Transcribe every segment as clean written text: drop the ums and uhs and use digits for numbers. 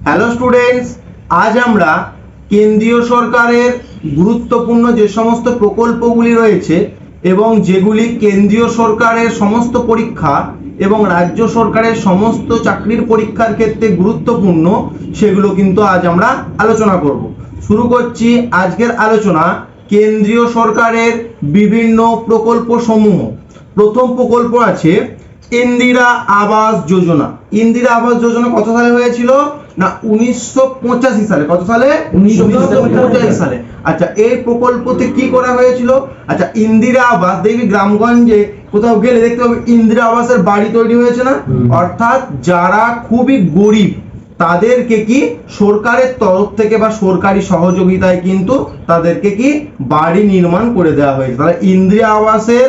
Hello students, আজ আমরা কেন্দ্রীয় সরকারের গুরুত্বপূর্ণ যে সমস্ত প্রকল্পগুলি রয়েছে এবং যেগুলি কেন্দ্রীয় সরকারের সমস্ত পরীক্ষা এবং রাজ্য সরকারের সমস্ত চাকরির পরীক্ষার ক্ষেত্রে গুরুত্বপূর্ণ, সেগুলো কিন্তু আজ আমরা আলোচনা করব। শুরু করছি আজকের আলোচনা কেন্দ্রীয় সরকারের বিভিন্ন প্রকল্প সমূহ। প্রথম প্রকল্প আছে ইন্দিরা আবাস যোজনা। ইন্দিরা আবাস যোজনা কত সালে হয়েছিল না 1985 সালে। কত সালে? 1985 সালে। আচ্ছা, এই প্রকল্পতে কি করা হয়েছিল? আচ্ছা, ইন্দিরা আবাস দেখবি গ্রামগঞ্জে কোথাও গেলে দেখতে পাবি ইন্দিরা আবাসের বাড়ি তৈরি হয়েছে না? অর্থাৎ যারা খুবই গরিব তাদেরকে কি সরকারের তরফ থেকে বা সরকারি সহযোগিতায় কিন্তু তাদেরকে কি বাড়ি নির্মাণ করে দেওয়া হয়েছে। তাহলে ইন্দিরা আবাসের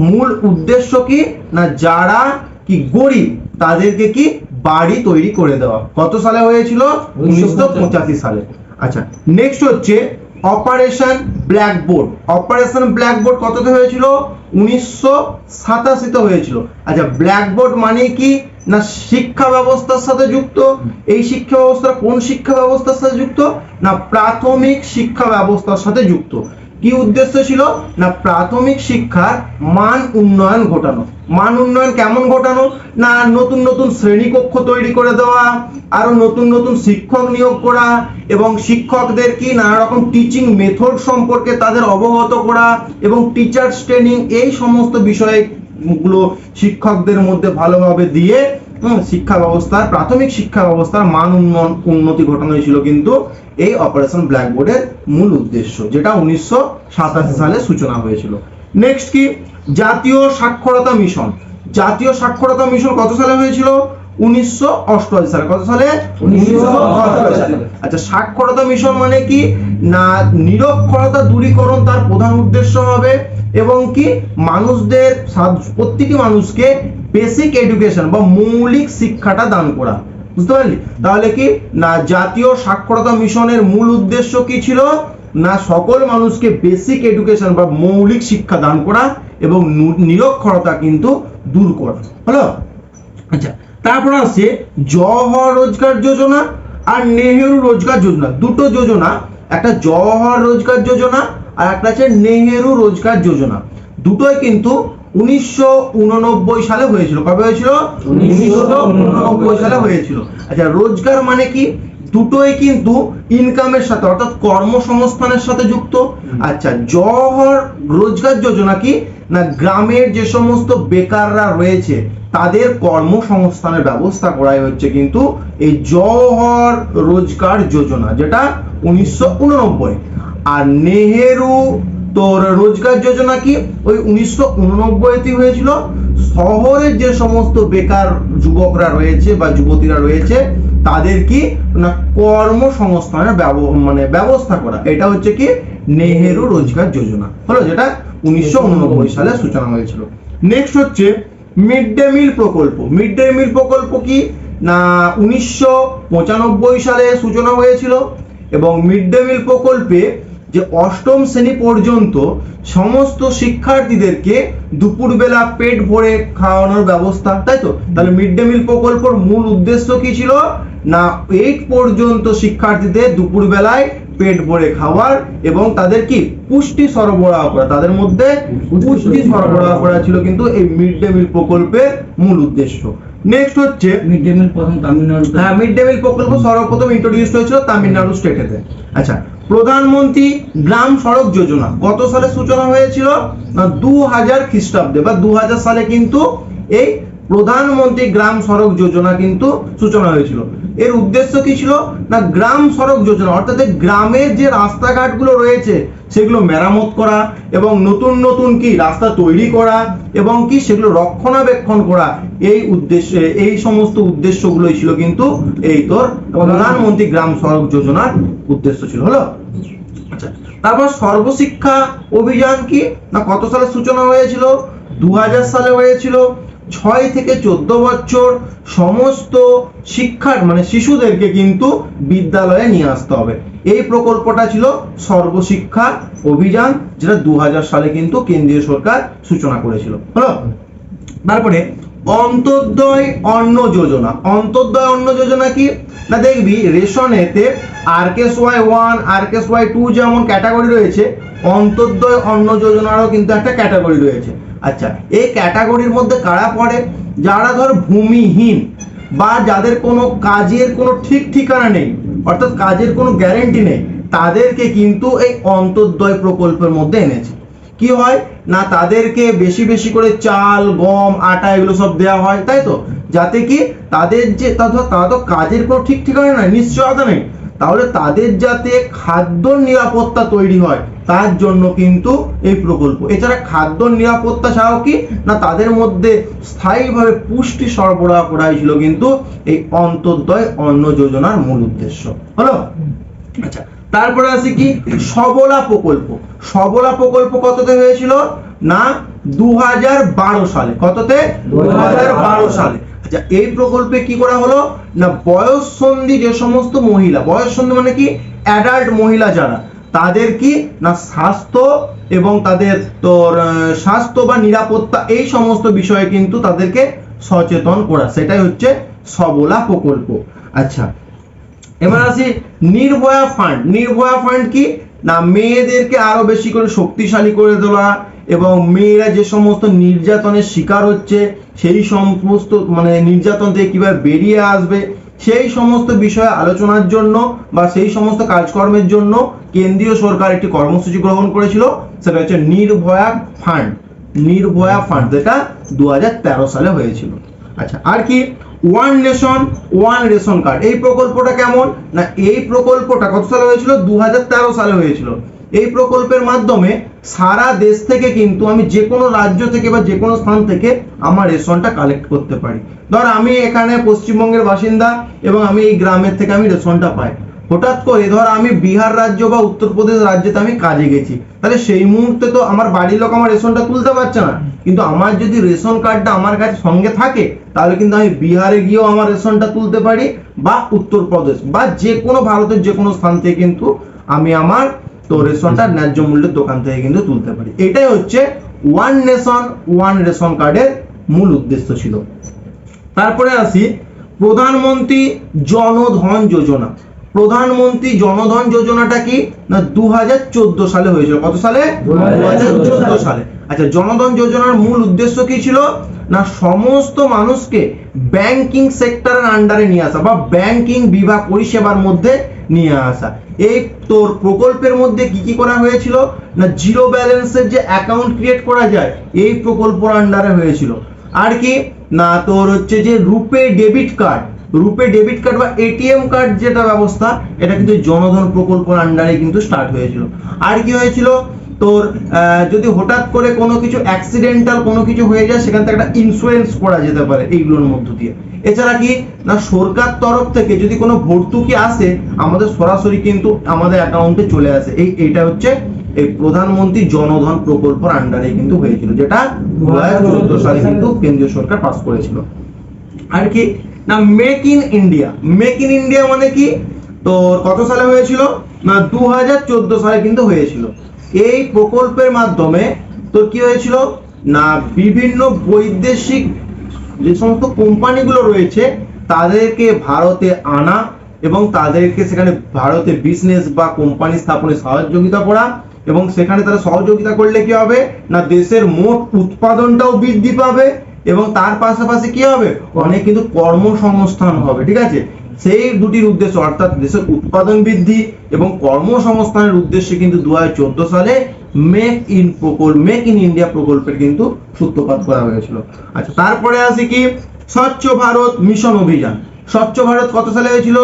মূল উদ্দেশ্য কি না যারা কি গরিব তাদেরকে কি বাড়ি তৈরি করে দেওয়া। কত সালে হয়েছিল? 1985 সালে। আচ্ছা, নেক্সট হচ্ছে অপারেশন ব্ল্যাকবোর্ড। অপারেশন ব্ল্যাকবোর্ড কততে হয়েছিল? 1987 তে হয়েছিল। আচ্ছা, ব্ল্যাকবোর্ড মানে কি না শিক্ষা ব্যবস্থার সাথে যুক্ত। এই শিক্ষা ব্যবস্থা কোন শিক্ষা ব্যবস্থার সাথে যুক্ত না প্রাথমিক শিক্ষা ব্যবস্থার সাথে যুক্ত। কি উদ্দেশ্য ছিল না প্রাথমিক শিক্ষার মান উন্নয়ন ঘটানো। মান উন্নয়ন কেমন ঘটানো না নতুন নতুন শ্রেণীকক্ষ তৈরি করে দেওয়া, আরো নতুন নতুন শিক্ষক নিয়োগ করা এবং শিক্ষকদের কি নানা রকম টিচিং মেথড সম্পর্কে তাদের অবগত করা এবং টিচার্স ট্রেনিং, এই সমস্ত বিষয়গুলো শিক্ষকদের মধ্যে ভালোভাবে দিয়ে শিক্ষা ব্যবস্থার প্রাথমিক শিক্ষা ব্যবস্থার মান উন্নতি ঘটানো হয়েছিল কিন্তু এই অপারেশন ব্ল্যাকবোর্ডের মূল উদ্দেশ্য, যেটা 1987 সালে সূচনা হয়েছিল। নেক্সট কি জাতীয় সাক্ষরতা মিশন। জাতীয় সাক্ষরতা মিশন কত সালে হয়েছিল? 1988 সালে। কত সালে? 1988 সালে। আচ্ছা, সাক্ষরতা মিশন মানে কি না নিরক্ষরতা দূরীকরণ তার প্রধান উদ্দেশ্য হবে এবং কি মানুষদের প্রত্যেকটি মানুষকে বেসিক এডুকেশন বা মৌলিক শিক্ষাটা দান করা। বুঝতে পারলি? তাহলে কি না জাতীয় সাক্ষরতা মিশনের মূল উদ্দেশ্য কি ছিল না সকল মানুষকে বেসিক এডুকেশন বা মৌলিক শিক্ষা দান করা এবং নিরক্ষরতা কিন্তু দূর করা হলো। আচ্ছা, তারপর আছে জওহর রোজগার যোজনা আর নেহেরু রোজগার যোজনা। দুটো যোজনা, একটা জওহর রোজগার যোজনা আর একটা আছে নেহেরু রোজগার যোজনা। দুটোই কিন্তু 1989 সালে হয়েছিল। কবে হয়েছিল? 1989 সালে হয়েছিল। আচ্ছা, রোজগার মানে কি দুটোই কিন্তু ইনকামের সাথে অর্থাৎ কর্মসংস্থানের সাথে যুক্ত। আচ্ছা, জওহর রোজগার যোজনা কি না গ্রামের যে সমস্ত বেকাররা রয়েছে তাদের কর্মসংস্থানের ব্যবস্থা করাই হচ্ছে কিন্তু এই জওহর রোজগার যোজনা, যেটা 1989। আর নেহেরু তোর রোজগার যোজনা কি ওই 1989 হয়েছিল। শহরের যে সমস্ত বেকার যুবকরা রয়েছে বা যুবতীরা রয়েছে তাদের কি না কর্মসংস্থানের ব্যবস্থা করা, এটা হচ্ছে কি নেহেরু রোজগার যোজনা হলো, যেটা 1989 সালে সূচনা হয়েছিল। নেক্সট হচ্ছে মিড ডে মিল প্রকল্প। মিড ডে মিল প্রকল্প কি না 1995 সালে সূচনা হয়েছিল এবং মিড ডে মিল প্রকল্পে যে অষ্টম শ্রেণী পর্যন্ত সমস্ত শিক্ষার্থীদেরকে দুপুরবেলা পেট ভরে খাওয়ানোর ব্যবস্থা, তাই তো? তাহলে মিড ডে মিল প্রকল্পের মূল উদ্দেশ্য কি ছিল না 8 পর্যন্ত শিক্ষার্থীদের দুপুরবেলায় পেট ভরে খাওয়ার এবং তাদের কি পুষ্টি সরবরাহ করা, তাদের মধ্যে পুষ্টি সরবরাহ করা ছিল কিন্তু এই মিড ডে মিল প্রকল্পের মূল উদ্দেশ্য। নেক্সট হচ্ছে মিড ডে মিল প্রথম তামিলনাড়ু। হ্যাঁ, মিড ডে মিল প্রকল্প সর্বপ্রথম ইন্ট্রোডিউস হয়েছিল তামিলনাড়ু স্টেটেতে। আচ্ছা, প্রধানমন্ত্রী গ্রাম সড়ক যোজনা কত সালে সূচনা হয়েছিল না 2000 খ্রিস্টাব্দে বা 2000 সালে কিন্তু এই প্রধানমন্ত্রী গ্রাম সড়ক যোজনা কিন্তু সূচনা হয়েছিল। এর উদ্দেশ্য কি ছিল না গ্রাম সড়ক যোজনা অর্থাৎ গ্রামের যে রাস্তাঘাটগুলো রয়েছে সেগুলো মেরামত করা এবং নতুন নতুন কি রাস্তা তৈরি করা এবং কি সেগুলো রক্ষণাবেক্ষণ করা, এই উদ্দেশ্যে এই সমস্ত উদ্দেশ্যগুলোই ছিল কিন্তু এই তোর প্রধানমন্ত্রী গ্রাম সড়ক যোজনার উদ্দেশ্য ছিল হলো। আচ্ছা, তারপর সর্বশিক্ষা অভিযান কি না কত সালে সূচনা হয়েছিল? 2000 সালে হয়েছিল। 6 থেকে 14 বছর সমস্ত শিক্ষার শিশুদেরকে কিন্তু বিদ্যালয়ে নিয়ে আসতে হবে। এই প্রকল্পটা ছিল সর্বশিক্ষা অভিযান, যেটা 2000 সালে কিন্তু কেন্দ্রীয় সরকার সূচনা করেছিল হলো। তারপরে অন্তর্দয় অন্ন যোজনা। অন্তর্দয় অন্ন যোজনা কি না, দেখবি রেশনেতে RKSY1 RKSY2 যেমন ক্যাটাগরি রয়েছে, অন্তর্দয় অন্ন যোজনারও কিন্তু একটা ক্যাটাগরি রয়েছে। আচ্ছা, এই ক্যাটাগরির মধ্যে কারা পড়ে? যারা ধর ভূমিহীন বা যাদের কোনো কাজের কোনো ঠিক ঠিকানা নেই, অর্থাৎ কাজের কোনো গ্যারেন্টি নেই, তাদেরকে কিন্তু এই অন্তর্দয় প্রকল্পের মধ্যে এনেছে। কি হয় না, তাদেরকে বেশি বেশি করে চাল, গম, আটা এগুলো সব দেওয়া হয়, তাই তো, যাতে কি তাদের যে তারা তো কাজের কোনো ঠিক ঠিকানা নাই, নিশ্চয়তা নেই, তাহলে তাদের যাতে খাদ্য নিরাপত্তা তৈরি হয় তার জন্য কিন্তু এই প্রকল্প। এছাড়া খাদ্য নিরাপত্তা ছাড়াও কি না, তাদের মধ্যে স্থায়ীভাবে পুষ্টি সরবরাহ করা হয়েছিল কিন্তু এই অন্তর্দয় অন্ন যোজনার মূল উদ্দেশ্য হলো। আচ্ছা, তারপরে আসি কি সবলা প্রকল্প। সবলা প্রকল্প কততে হয়েছিল না 2012 সালে। কততে? 2012 সালে। আচ্ছা, এই প্রকল্পে কি করা হলো না, বয়ঃসন্ধি যে সমস্ত মহিলা, বয়ঃসন্ধি মানে কি অ্যাডাল্ট মহিলা যারা, তাদের কি না স্বাস্থ্য এবং তাদের তোর স্বাস্থ্য বা নিরাপত্তা এই সমস্ত বিষয়ে কিন্তু তাদেরকে সচেতন করা, সেটাই হচ্ছে সবলা প্রকল্প। আচ্ছা, এবার আসি নির্ভয়া ফান্ড। নির্ভয়া ফান্ড কি না, মেয়েদেরকে আরো বেশি করে শক্তিশালী করে তোলা এবং মেয়েরা যে সমস্ত নির্যাতনের শিকার হচ্ছে সেই সমস্ত মানে নির্যাতন থেকে কিভাবে বেরিয়ে আসবে সেই সমস্ত বিষয়ে আলোচনার জন্য বা সেই সমস্ত কাজকর্মের জন্য কেন্দ্রীয় সরকার একটি কর্মসূচি গ্রহণ করেছিল, সেটা হচ্ছে নির্ভয়া ফান্ড। নির্ভয়া ফান্ড, যেটা 2013 সালে হয়েছিল। আচ্ছা, আর কি one nation one ration card. এই প্রকল্পটা কেমন না, এই প্রকল্পটা কত সালে হয়েছিল? 2013 সালে হয়েছিল। এই প্রকল্পের মাধ্যমে সারা দেশ থেকে কিন্তু আমি যে কোনো রাজ্য থেকে বা যে কোনো স্থান থেকে আমার রেশনটা কালেক্ট করতে পারি। ধর আমি এখানে পশ্চিমবঙ্গের বাসিন্দা এবং আমি এই গ্রামের থেকে আমি রেশনটা পাই। হঠাৎ করে ধর আমি বিহার রাজ্য বা উত্তরপ্রদেশ রাজ্যেতে আমি কাজে গেছি, তাহলে সেই মুহূর্তে তো আমার বাড়ির লোক আমার রেশনটা তুলতে পারছে না, কিন্তু আমার যদি রেশন কার্ডটা আমার কাছে সঙ্গে থাকে তাহলে কিন্তু আমি বিহারে গিয়েও আমার রেশনটা তুলতে পারি বা উত্তরপ্রদেশ বা যে কোনো ভারতের যে কোনো স্থান থেকে কিন্তু আমি আমার তো রেশনটা ন্যায্য মূল্যের দোকান থেকে কিন্তু তুলতে পারি। এটাই হচ্ছে ওয়ান নেশন ওয়ান রেশন কার্ডের মূল উদ্দেশ্য ছিল। তারপরে আসি প্রধানমন্ত্রী জনধন যোজনা। প্রধানমন্ত্রী জনধন যোজনাটা কি না 2014 সালে হয়েছিল। কত সালে? 2014 সালে। আচ্ছা, জনধন যোজনার মূল উদ্দেশ্য কি ছিল না সমস্ত মানুষকে ব্যাংকিং সেক্টরের আন্ডারে নিয়ে আসা বা ব্যাংকিং বিভাগ পরিষেবার মধ্যে নিয়ে আসা। এই তোর প্রকল্পের মধ্যে কি কি করা হয়েছিল না জিরো ব্যালেন্সের যে অ্যাকাউন্ট ক্রিয়েট করা যায় এই প্রকল্পের আন্ডারে হয়েছিল। আর কি না তোর হচ্ছে যে রুপে ডেবিট কার্ড, রুপে ডেবিট কার্ড বা এটিএম কার্ড যেটা ব্যবস্থা, এটা কিন্তু জনধন প্রকল্পের আন্ডারে কিন্তু স্টার্ট হয়েছিল। আর কি হয়েছিল তোর যদি হঠাৎ করে কোনো কিছু অ্যাক্সিডেন্টাল কোনো কিছু হয়ে যায় সেখান থেকে একটা ইন্স্যুরেন্স করা যেতে পারে এইগুলোর মধ্য দিয়ে। এছাড়া কি না সরকার তরফ থেকে যদি কোনো ভর্তুকি আসে আমাদের সরাসরি কিন্তু আমাদের অ্যাকাউন্টে চলে আসে। এইটা হচ্ছে এই প্রধানমন্ত্রী জনধন প্রকল্পের আন্ডারে কিন্তু হয়েছিল, যেটা 2014 সালে কিন্তু কেন্দ্রীয় সরকার পাস করেছিল। আর কি না make in India. Make in India মানে কি তো কত সালে হয়েছিল না 2014 সালে কিন্তু হয়েছিল। এই প্রকল্পের মাধ্যমে তো কি হয়েছিল না বিভিন্ন বৈদেশিক যে সমস্ত কোম্পানিগুলো রয়েছে তাদেরকে ভারতে আনা এবং তাদেরকে সেখানে ভারতে বিজনেস বা কোম্পানি স্থাপনে সহযোগিতা করা, এবং সেখানে তারা সহযোগিতা করলে কি হবে না দেশের মোট উৎপাদনটাও বৃদ্ধি পাবে এবং তার পাশাপাশি কি হবে অনেক কিন্তু কর্মসংস্থান হবে। ঠিক আছে, সেই দুটির উদ্দেশ্য অর্থাৎ দেশের উৎপাদন বৃদ্ধি এবং কর্মসংস্থানের উদ্দেশ্যে কিন্তু 2014 সালে মেক ইন ইন্ডিয়া প্রকল্পের কিন্তু সূত্রপাত করা হয়েছিল। আচ্ছা, তারপরে আসি কি স্বচ্ছ ভারত মিশন অভিযান। স্বচ্ছ ভারত কত সালে হয়েছিল?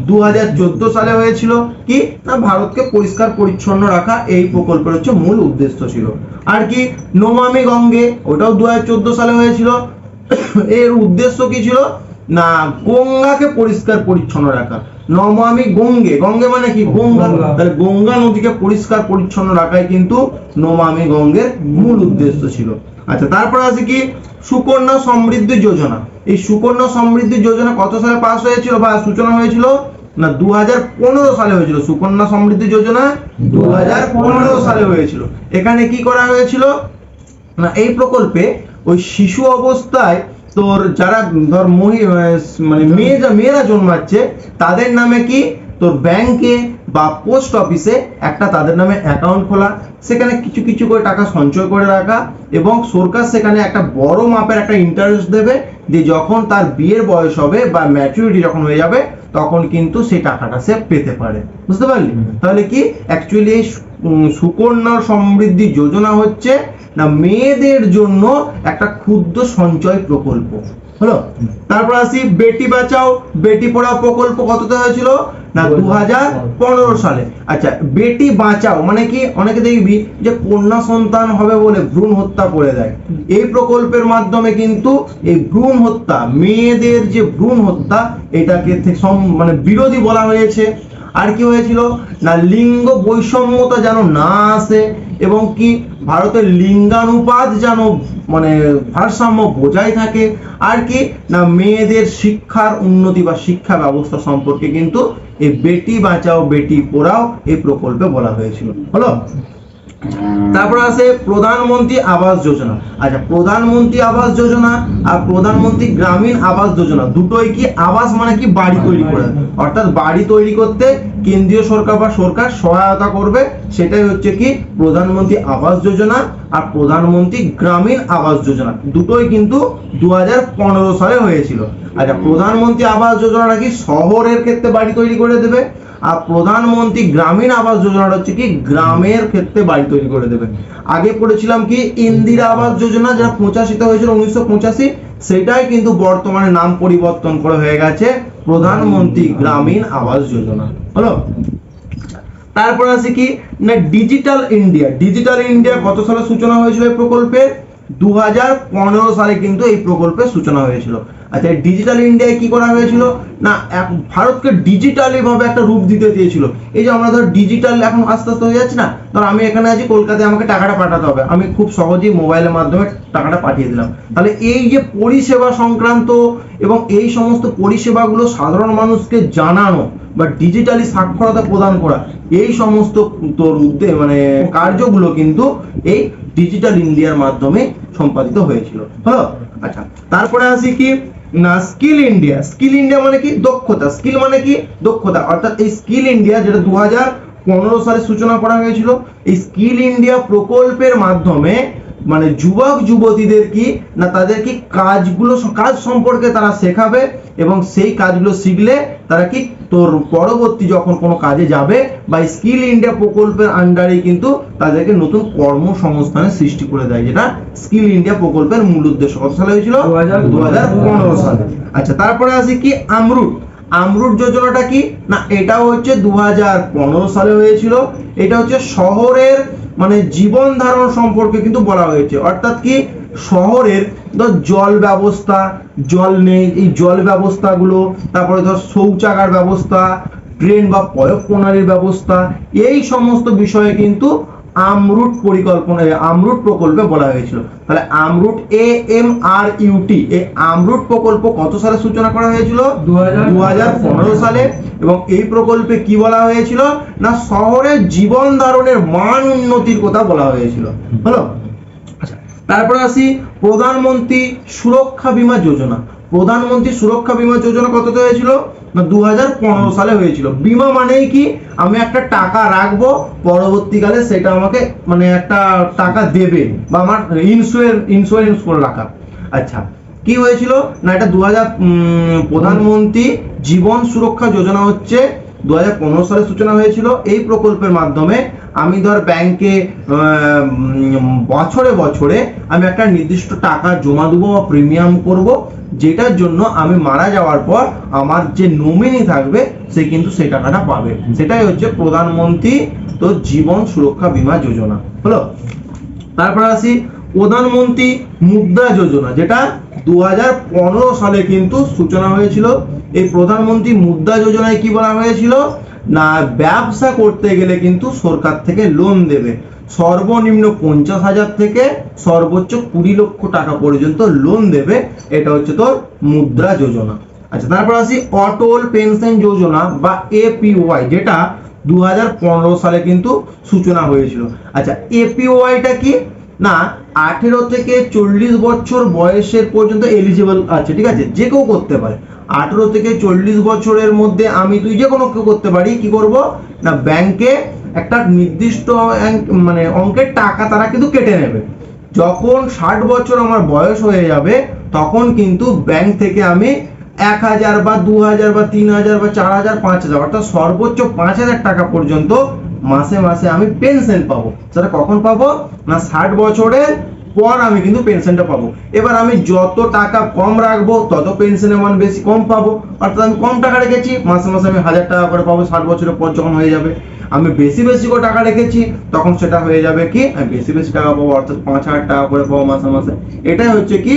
2014 সালে হয়েছিল। কি না ভারতকে পরিষ্কার পরিচ্ছন্ন রাখা এই প্রকল্পের হচ্ছে মূল উদ্দেশ্য ছিল। আর কি নমামি গঙ্গে, ওটাও 2014 সালে হয়েছিল। এর উদ্দেশ্য কি ছিল না গঙ্গাকে পরিষ্কার পরিচ্ছন্ন রাখা। নমামি গঙ্গে, গঙ্গে মানে কি গঙ্গা, তাহলে গঙ্গা নদীকে পরিষ্কার পরিচ্ছন্ন রাখাই কিন্তু নমামি গঙ্গের মূল উদ্দেশ্য ছিল। আচ্ছা, তারপর আছে কি সুকন্যা সমৃদ্ধি যোজনা। এই সুকন্যা সমৃদ্ধি যোজনা কত সালে পাস হয়েছিল বা সূচনা হয়েছিল না 2015 সালে হয়েছিল। সুকন্যা সমৃদ্ধি যোজনা 2015 সালে হয়েছিল। এখানে কি করা হয়েছিল না এই প্রকল্পে ওই শিশু অবস্থায় তোর যারা ধর মানে মেয়েরা জন্মাচ্ছে তাদের নামে কি তোর ব্যাংকে বা পোস্ট অফিসে একটা তাদের নামে অ্যাকাউন্ট খোলা, সেখানে কিছু কিছু করে টাকা সঞ্চয় করে রাখা, এবং সরকার সেখানে একটা বড় মাপের একটা ইন্টারেস্ট দেবে, যে যখন তার বিয়ের বয়স হবে বা ম্যাচুরিটি যখন হয়ে যাবে তখন কিন্তু সেই টাকাটা সে পেতে পারে। বুঝতে পারলি? তাহলে কি অ্যাকচুয়ালি এই সুকন্যা সমৃদ্ধি যোজনা হচ্ছে না মেয়েদের জন্য একটা ক্ষুদ্র সঞ্চয় প্রকল্প হলো। তারপর আসি বেটি বাঁচাও বেটি পড়াও প্রকল্প কততে হয়েছিল না 2015 সালে। আচ্ছা, বেটি বাঁচাও মানে কি, অনেকে দেখবি যে কন্যা সন্তান হবে বলে ভ্রূণ হত্যা করে দেয়। এই প্রকল্পের মাধ্যমে কিন্তু এই ভ্রূণ হত্যা, মেয়েদের যে ভ্রূণ হত্যা, এটাকে মানে বিরোধী বলা হয়েছে। আর কি হয়েছিল না লিঙ্গ বৈষম্যতা যেন না আসে, এবং কি ভারতের লিঙ্গানুপাত যেন মানে ভারসাম্য বজায় থাকে। আর কি না মেয়েদের শিক্ষার উন্নতি বা শিক্ষা ব্যবস্থা সম্পর্কে কিন্তু এই বেটি বাঁচাও বেটি পড়াও এই প্রকল্পে বলা হয়েছিল হলো। তারপর আসে প্রধানমন্ত্রী আবাস যোজনা। আচ্ছা, প্রধানমন্ত্রী আবাস যোজনা আর প্রধানমন্ত্রী গ্রামীণ আবাস যোজনা দুটোই কি, আবাস মানে কি বাড়ি তৈরি করে, অর্থাৎ বাড়ি তৈরি করতে কেন্দ্রীয় সরকার বা সরকার সহায়তা করবে, সেটাই হচ্ছে কি প্রধানমন্ত্রী আবাস যোজনা আর প্রধানমন্ত্রী গ্রামীণ আবাস যোজনা। দুটোই কিন্তু 2015 সালে হয়েছিল। আচ্ছা, প্রধানমন্ত্রী আবাস যোজনাটা কি শহরের ক্ষেত্রে বাড়ি তৈরি করে দেবে, আর প্রধানমন্ত্রী গ্রামীণ আবাস যোজনাটা হচ্ছে কি গ্রামের ক্ষেত্রে বাড়ি তৈরি করে দেবে। আগে পড়েছিলাম কি ইন্দিরা আবাস যোজনা, যেটা 85 হয়েছিল 1985, সেটাই কিন্তু বর্তমানে নাম পরিবর্তন করে হয়ে গেছে প্রধানমন্ত্রী গ্রামীণ আবাস যোজনা হলো। তারপর আছে কি না ডিজিটাল ইন্ডিয়া। ডিজিটাল ইন্ডিয়া কত সালে সূচনা হয়েছিল এই প্রকল্পের? 2015 সালে কিন্তু এই প্রকল্পের সূচনা হয়েছিল। আচ্ছা, ডিজিটাল ইন্ডিয়ায় কি করা হয়েছিল না ভারতকে ডিজিটালি ভাবে একটা রূপ দিতে দিয়েছিল। এই যে আমরা ধর ডিজিটাল এখন আস্তে আস্তে হয়ে যাচ্ছে না, ধর আমি এখানে আছি কলকাতায়, আমাকে টাকাটা পাঠাতে হবে, আমি খুব সহজেই মোবাইলের মাধ্যমে টাকাটা পাঠিয়ে দিলাম। তাহলে এই যে পরিষেবা সংক্রান্ত এবং এই সমস্ত পরিষেবাগুলো সাধারণ মানুষকে জানানো বা ডিজিটালি সাক্ষরতা প্রদান করা, এই সমস্ত তোর মানে কার্যগুলো কিন্তু এই ডিজিটাল ইন্ডিয়ার মাধ্যমে সম্পাদিত হয়েছিল হলো। আচ্ছা, তারপরে আসি কি না স্কিল ইন্ডিয়া। স্কিল ইন্ডিয়া মানে কি দক্ষতা, স্কিল মানে কি দক্ষতা, অর্থাৎ এই স্কিল ইন্ডিয়া যেটা 2015 সালে সূচনা করা হয়েছিল, এই স্কিল ইন্ডিয়া প্রকল্পের মাধ্যমে মানে যুবক যুবতীদের কি না তাদের কি কাজ সম্পর্কে তারা শেখাবে, এবং সেই কাজগুলো শিখলে তারা কি তোর পরবর্তী যখন কোনো কাজে যাবে বা স্কিল ইন্ডিয়া প্রকল্পের আন্ডারে কিন্তু তাদেরকে নতুন কর্মসংস্থানের সৃষ্টি করে দেয়, যেটা স্কিল ইন্ডিয়া প্রকল্পের মূল উদ্দেশ্য। কত সালে হয়েছিল? 2015 সালে। আচ্ছা, তারপরে আসি কি আমরুট। আমরুট যোজনাটা কি না এটাও হচ্ছে 2015 সালে হয়েছিল। এটা হচ্ছে শহরের মানে জীবন ধারণ সম্পর্কে কিন্তু বলা হয়েছে, অর্থাৎ কি শহরের ধর জল ব্যবস্থা, জল নেই, এই জল ব্যবস্থাগুলো, তারপরে ধর শৌচাগার ব্যবস্থা, ড্রেন বা পয়ঃ প্রণালীর ব্যবস্থা, এই সমস্ত বিষয়ে কিন্তু আমরুট পরিকল্পনা আমরুট প্রকল্পে বলা হয়েছিল। তাহলে আমরুট AMRUT এই আমরুট প্রকল্প কত সালে সূচনা করা হয়েছিল? 2015 সালে। এবং এই প্রকল্পে কি বলা হয়েছিল না শহরের জীবন ধারণের মান উন্নতির কথা বলা হয়েছিল হলো। আচ্ছা, তারপর আসি প্রধানমন্ত্রী সুরক্ষা বীমা যোজনা। প্রধানমন্ত্রী সুরক্ষা বীমা যোজনা কততে হয়েছিল না 2015 সালে হয়েছিল। বীমা মানেই কি আমি একটা টাকা রাখবো, পরবর্তীকালে সেটা আমাকে মানে একটা টাকা দেবে, বা আমার ইন্স্যুরেন্স করে রাখা। আচ্ছা, কি হয়েছিল না এটা প্রধানমন্ত্রী জীবন সুরক্ষা যোজনা হচ্ছে 2015 সালে সূচনা হয়েছিল। এই প্রকল্পের মাধ্যমে আমি ধর ব্যাংকে বছরে বছরে আমি একটা নির্দিষ্ট টাকা জমা দেবো বা প্রিমিয়াম করব, যেটার জন্য আমি মারা যাওয়ার পর আমার যে নমিনি থাকবে সে কিন্তু সেই টাকাটা পাবে। সেটাই হচ্ছে প্রধানমন্ত্রী তো জীবন সুরক্ষা বীমা যোজনা হলো। তারপর আসি প্রধানমন্ত্রী মুদ্রা যোজনা, যেটা 2015 সালে কিন্তু সূচনা হয়েছিল। এই প্রধানমন্ত্রী মুদ্রা যোজনায় কি বলা হয়েছিল না ব্যবসা করতে গেলে কিন্তু সরকার থেকে লোন দেবে, সর্বনিম্ন 50,000 থেকে সর্বোচ্চ 20 লক্ষ টাকা পর্যন্ত লোন দেবে। এটা হচ্ছে তোর মুদ্রা যোজনা। আচ্ছা, তারপর আসি অটল পেনশন যোজনা বা APY, যেটা 2015 সালে কিন্তু সূচনা হয়েছিল। আচ্ছা, APY টা কি না 18 থেকে 40 বছর বয়সের পর্যন্ত এলিজিবল আছে, ঠিক আছে, যে কেউ করতে পারে। 18 থেকে 40 বছরের মধ্যে তুই যে কোনো কেউ করতে পারি। কি করব না, ব্যাংকে একটা নির্দিষ্ট মানে অঙ্কের টাকা তারা কিন্তু কেটে নেবে। যখন 60 বছর আমার বয়স হয়ে যাবে তখন কিন্তু ব্যাংক থেকে আমি 1000 বা 2000 বা 3000 বা 4000 5000 অর্থাৎ সর্বোচ্চ 5000 টাকা পর্যন্ত মাসে মাসে আমি পেনশন পাবো। সেটা কখন পাবো না 60 বছরের পর আমি কিন্তু পেনশনটা পাবো। এবার আমি যত টাকা কম রাখবো তত পেনশনের মান বেশি কম পাবো। অর্থাৎ আমি কম টাকা রেখেছি, মাসে মাসে আমি 1000 টাকা করে পাবো 60 বছরের পর যখন হয়ে যাবে। আমি বেশি বেশি করে টাকা রেখেছি তখন সেটা হয়ে যাবে কি আমি বেশি বেশি টাকা পাবো, অর্থাৎ 5000 টাকা করে পাবো মাসে মাসে। এটাই হচ্ছে কি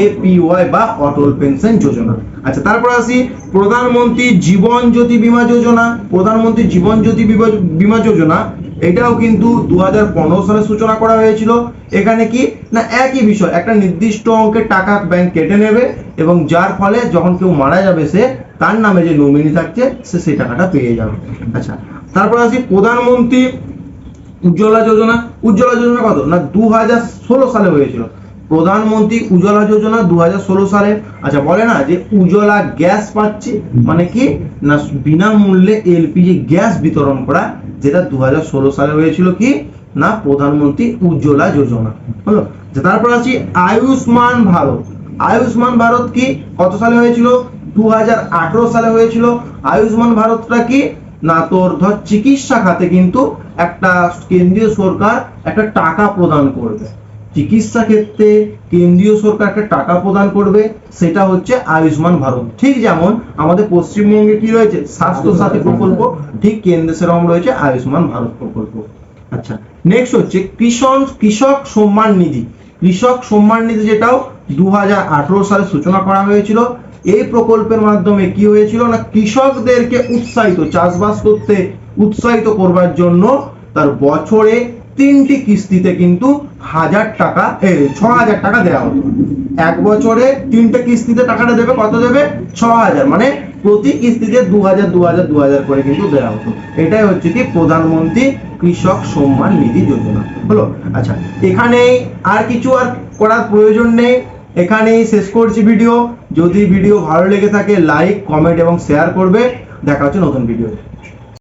এপিওয়াই বা অটল পেনশন যোজনা। আচ্ছা, তারপর আসি প্রধানমন্ত্রী জীবন জ্যোতি বীমা যোজনা। প্রধানমন্ত্রী জীবন জ্যোতি বীমা যোজনা এটাও কিন্তু 2015 সালে সূচনা করা হয়েছিল। এখানে কি না একই বিষয়, একটা নির্দিষ্ট অঙ্কের টাকা ব্যাংক কেটে নেবে এবং যার ফলে যখন কেউ মারা যাবে সে তার নামে যে নমিনি থাকছে সে সেই টাকাটা পেয়ে যাবে। আচ্ছা, তারপর আসি প্রধানমন্ত্রী উজ্জ্বলা যোজনা। উজ্জ্বলা যোজনা কত না 2016 সালে হয়েছিল। প্রধানমন্ত্রী উজ্জ্বলা যোজনা 2016 সালে। আচ্ছা, বলে না যে উজ্জ্বলা গ্যাস পাচ্ছে, মানে কি না বিনামূল্যে এলপিজি গ্যাস বিতরণ করা, যেটা 2016 সালে হয়েছিল কি না প্রধানমন্ত্রী উজ্জ্বলা যোজনা হলো। তারপর আছি আয়ুষ্মান ভারত। আয়ুষ্মান ভারত কি কত সালে হয়েছিল 2018 সালে হয়েছিল। আয়ুষ্মান ভারতটা কি না তোর ধর চিকিৎসা খাতে কিন্তু একটা কেন্দ্রীয় সরকার একটা টাকা প্রদান করবে। চিকিৎসা ক্ষেত্রে কেন্দ্রীয় সরকার একটা টাকা প্রদান করবে, সেটা হচ্ছে আয়ুষ্মান ভারত। ঠিক যেমন আমাদের পশ্চিমবঙ্গে কি রয়েছে স্বাস্থ্য সাথী প্রকল্প, ঠিক কেন্দ্রে সেরকম রয়েছে আয়ুষ্মান ভারত প্রকল্প। আচ্ছা, নেক্সট হচ্ছে কৃষক সম্মান নিধি। কৃষক সম্মান নিধি যেটাও 2018 সালে সূচনা করা হয়েছিল। এই প্রকল্পের মাধ্যমে কি হয়েছিল না কৃষকদেরকে উৎসাহিত চাষবাস করতে উৎসাহিত করবার জন্য তার বছরে 3টি কিস্তিতে কিন্তু 6000 টাকা দেওয়া হতো। এক বছরে 3টে কিস্তিতে টাকাটা দেবে, কত দেবে 6000, মানে প্রতি কিস্তিতে 2000 করে কিন্তু দেওয়া হতো। এটাই হচ্ছে কি প্রধানমন্ত্রী কৃষক সম্মান নিধি যোজনা হলো। আচ্ছা, এখানে আর কিছু আর করার প্রয়োজন নেই, এখানেই শেষ করছি ভিডিও। যদি ভিডিও ভালো লেগে থাকে লাইক কমেন্ট এবং শেয়ার করবে। দেখা হচ্ছে নতুন ভিডিও।